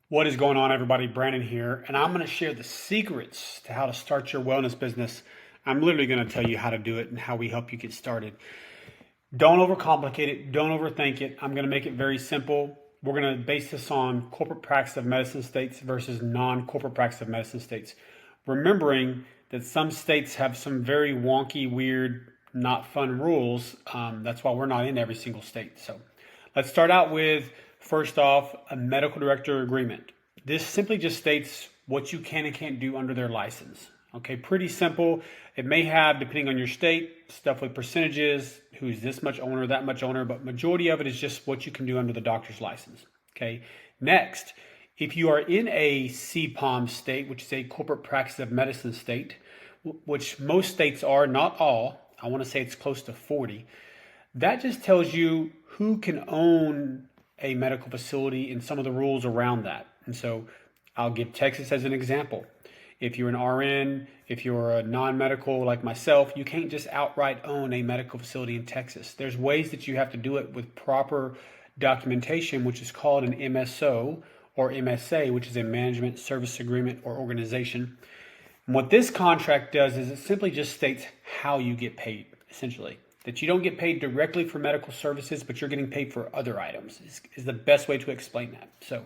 What is going on, everybody? Brandon here, and I'm going to share the secrets to how to start your wellness business. I'm literally going to tell you how to do it and how we help you get started. Don't overcomplicate it, don't overthink it. I'm going to make it very simple. We're going to base this on corporate practice of medicine states versus non corporate practice of medicine states. Remembering that some states have some very wonky, weird, not fun rules. That's why we're not in every single state. So let's start out with, first off, a medical director agreement. This simply just states what you can and can't do under their license. Okay, pretty simple. It may have, depending on your state, stuff with percentages, who's this much owner, that much owner, but majority of it is just what you can do under the doctor's license. Okay, next, if you are in a CPOM state, which is a corporate practice of medicine state, which most states are, not all, I want to say it's close to 40, that just tells you who can own a medical facility and some of the rules around that. And so I'll give Texas as an example. If you're an RN, if you're a non-medical like myself, you can't just outright own a medical facility in Texas. There's ways that you have to do it with proper documentation, which is called an MSO or MSA, which is a management service agreement or organization. And what this contract does is it simply just states how you get paid, essentially. That you don't get paid directly for medical services, but you're getting paid for other items is the best way to explain that. So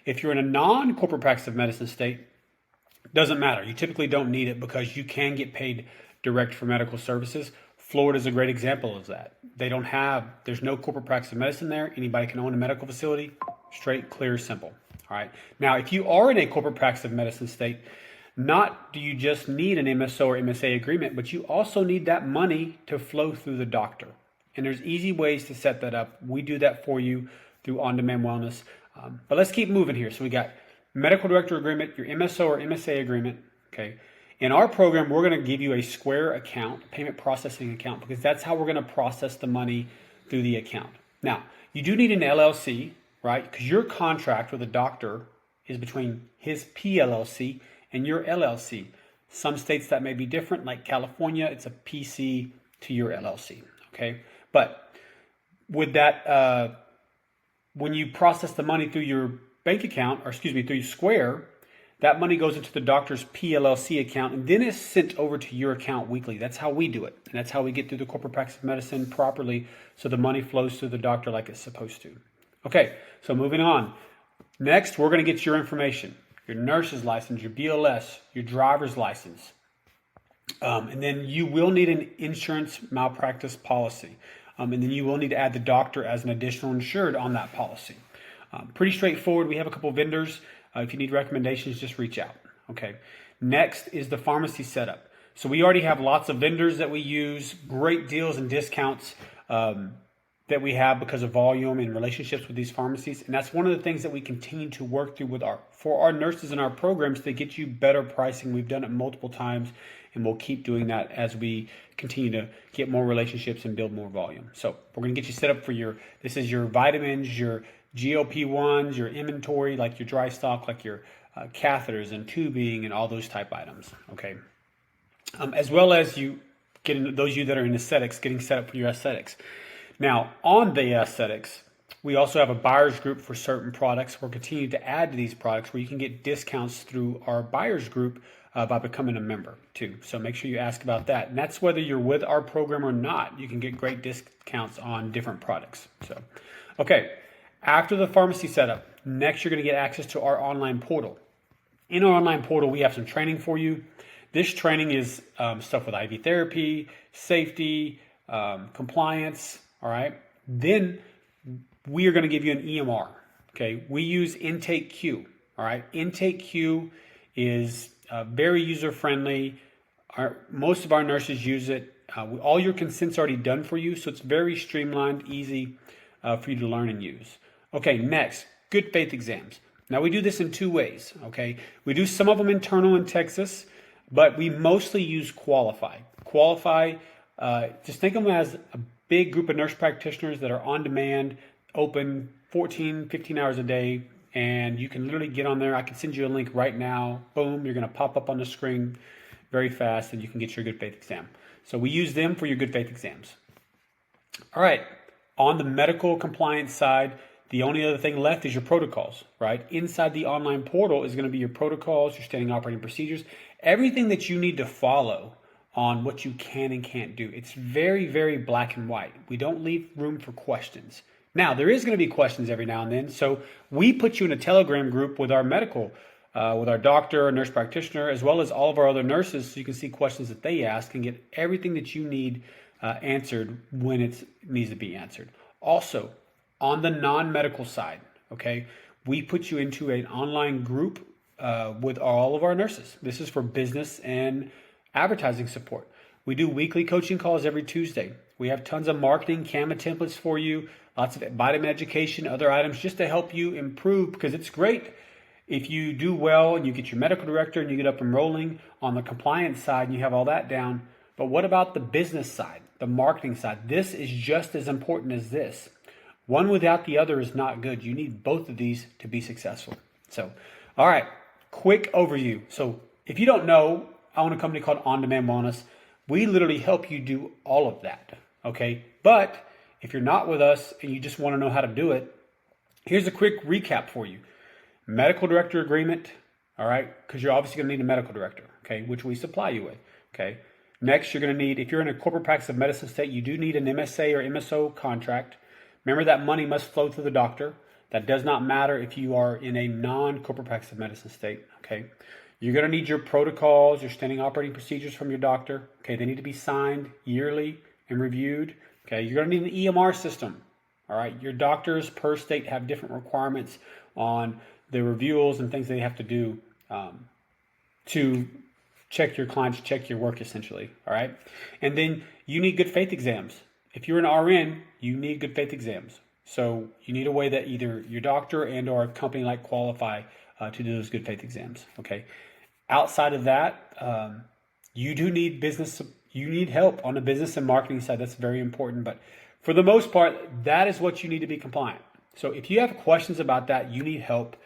if you're in a non-corporate practice of medicine state, doesn't matter. You typically don't need it because you can get paid direct for medical services. Florida is a great example of that. There's no corporate practice of medicine there. Anybody can own a medical facility. Straight, clear, simple. All right. Now, if you are in a corporate practice of medicine state, not do you just need an MSO or MSA agreement, but you also need that money to flow through the doctor. And there's easy ways to set that up. We do that for you through On-Demand Wellness. But let's keep moving here. So we got medical director agreement, your MSO or MSA agreement. Okay. In our program, we're going to give you a Square account, payment processing account, because that's how we're going to process the money through the account. Now, you do need an LLC, right? Because your contract with a doctor is between his PLLC and your LLC. Some states that may be different, like California, it's a PC to your LLC, okay? But with that, when you process the money through your bank account, or excuse me, through Square, that money goes into the doctor's PLLC account, and then it's sent over to your account weekly. That's how we do it, and that's how we get through the corporate practice of medicine properly, so the money flows through the doctor like it's supposed to. Okay, so moving on. Next, we're going to get your information. Your nurse's license, your BLS, your driver's license. And then you will need an insurance malpractice policy. And then you will need to add the doctor as an additional insured on that policy. Pretty straightforward. We have a couple of vendors. If you need recommendations, just reach out. Okay. Next is the pharmacy setup. So we already have lots of vendors that we use, great deals and discounts that we have because of volume and relationships with these pharmacies. And that's one of the things that we continue to work through for our nurses in our programs to get you better pricing. We've done it multiple times, and we'll keep doing that as we continue to get more relationships and build more volume. So we're going to get you set up for this is your vitamins, your GLP-1s, your inventory, like your dry stock, like your catheters and tubing and all those type items. Okay. As well as you getting those of you that are in aesthetics, getting set up for your aesthetics. Now, on the aesthetics, we also have a buyer's group for certain products. We're continuing to add to these products where you can get discounts through our buyer's group by becoming a member too. So make sure you ask about that. And that's whether you're with our program or not. You can get great discounts on different products. So, okay, after the pharmacy setup, next you're going to get access to our online portal. In our online portal, we have some training for you. This training is stuff with IV therapy, safety, compliance. All right. Then we are going to give you an EMR. Okay. We use Intake Q. All right. Intake Q is very user friendly. Most of our nurses use it. All your consent's already done for you. So it's very streamlined, easy for you to learn and use. Okay. Next, good faith exams. Now we do this in two ways. Okay. We do some of them internal in Texas, but we mostly use Qualify. Qualify, just think of them as a big group of nurse practitioners that are on demand, open 14, 15 hours a day, and you can literally get on there. I can send you a link right now. Boom, you're going to pop up on the screen very fast, and you can get your good faith exam. So we use them for your good faith exams. All right, on the medical compliance side, The only other thing left is your protocols, right? Inside the online portal is going to be your protocols, your standing operating procedures, everything that you need to follow on what you can and can't do. It's very, very black and white. We don't leave room for questions. Now, there is going to be questions every now and then. So we put you in a Telegram group with our medical, with our doctor, nurse practitioner, as well as all of our other nurses, so you can see questions that they ask and get everything that you need answered when it needs to be answered. Also, on the non-medical side, okay, we put you into an online group with all of our nurses. This is for business and advertising support. We do weekly coaching calls every Tuesday. We have tons of marketing Canva templates for you, lots of vitamin education, other items just to help you improve, because it's great if you do well and you get your medical director and you get up and rolling on the compliance side and you have all that down. But what about the business side, the marketing side? This is just as important as this. One without the other is not good. You need both of these to be successful. So, all right, quick overview. So if you don't know, I own a company called On Demand Wellness. We literally help you do all of that, okay? But if you're not with us and you just want to know how to do it, here's a quick recap for you. Medical director agreement, all right? Because you're obviously going to need a medical director, okay, which we supply you with, okay? Next, you're going to need, if you're in a corporate practice of medicine state, you do need an MSA or MSO contract. Remember that money must flow through the doctor. That does not matter if you are in a non-corporate practice of medicine state, okay? You're going to need your protocols, your standing operating procedures from your doctor, okay? They need to be signed yearly and reviewed, okay? You're going to need an EMR system, all right? Your doctors per state have different requirements on the reviews and things they have to do to check your clients, check your work essentially, all right? And then you need good faith exams. If you're an RN, you need good faith exams. So you need a way that either your doctor and or a company like qualify to do those good faith exams, okay? Outside of that, you do need you need help on the business and marketing side. That's very important. But for the most part, that is what you need to be compliant. So if you have questions about that, you need help.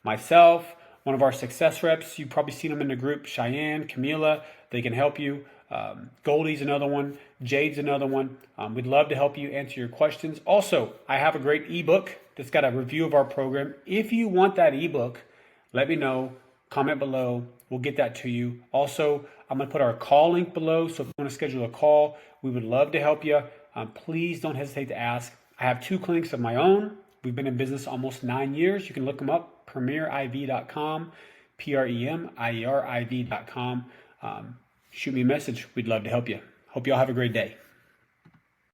Myself, one of our success reps, you've probably seen them in the group, Cheyenne, Camila, they can help you. Goldie's another one. Jade's another one. We'd love to help you answer your questions. Also, I have a great ebook that's got a review of our program. If you want that ebook, let me know. Comment below. We'll get that to you. Also, I'm going to put our call link below. So if you want to schedule a call, we would love to help you. Please don't hesitate to ask. I have 2 clinics of my own. We've been in business almost 9 years. You can look them up, premieriv.com, premieriv.com. Shoot me a message. We'd love to help you. Hope you all have a great day.